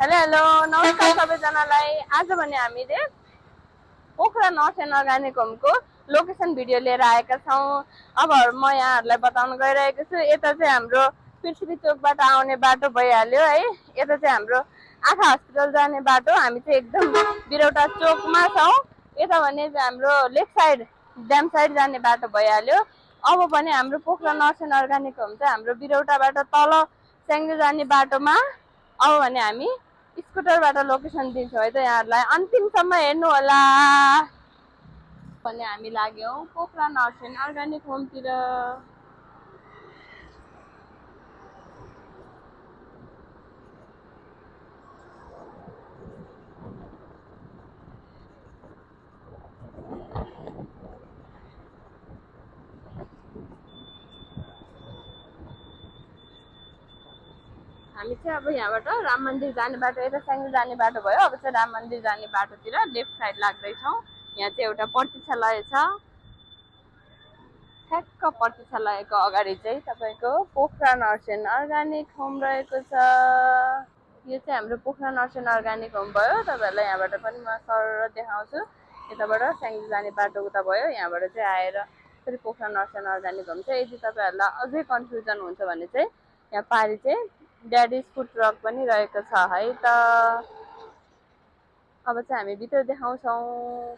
Hello hello नमस्कार सबैजनालाई। आज भने हामीले पोखरा नर्थ एन्ड अर्गानिक होमको लोकेसन भिडियो लिएर आएका छौँ। अब म यहाँहरूलाई बताउन गइरहेको छु। यता चाहिँ हाम्रो पृथ्वी चोकबाट आउने बाटो भइहाल्यो है। यता चाहिँ हाम्रो आँखा हस्पिटल जाने बाटो। हामी चाहिँ एकदम बिरौटा चोकमा छौँ। यता भने चाहिँ हाम्रो लेफ्ट साइड ड्याम साइड जाने बाटो भइहाल्यो। अब भने हाम्रो Pokhara north end organic home चाहिँ हाम्रो बिरौटाबाट तल स्याङ्जा जाने बाटोमा। अब भने हामी स्कुटरबाट लोकेसन दिन्छौँ है त यहाँहरूलाई। अन्तिमसम्म हेर्नु होला। भने हामी लाग्यौँ पोखरा नर्थ एन्ड अर्गानिक होमतिर। हामी चाहिँ अब यहाँबाट राम मन्दिर जाने बाटो, यता स्याङ्जा जाने बाटो भयो। अब चाहिँ राम मन्दिर जाने बाटोतिर लेफ्ट साइड लाग्दैछौँ। यहाँ चाहिँ एउटा प्रतीक्षालय छ। ठ्याक्क प्रतीक्षालयको अगाडि चाहिँ तपाईँको Pokhara north end organic home रहेको छ। यो चाहिँ हाम्रो Pokhara north end organic home भयो। तपाईँहरूलाई यहाँबाट पनि म सर देखाउँछु। यताबाट स्याङ्जा जाने बाटो उता भयो। यहाँबाट चाहिँ आएर फेरि Pokhara north end organic home चाहिँ यदि तपाईँहरूलाई अझै कन्फ्युजन हुन्छ भने चाहिँ यहाँ पारि चाहिँ ड्याडिज फुड ट्रक पनि रहेको छ है त। अब चाहिँ हामी भित्र देखाउँछौँ।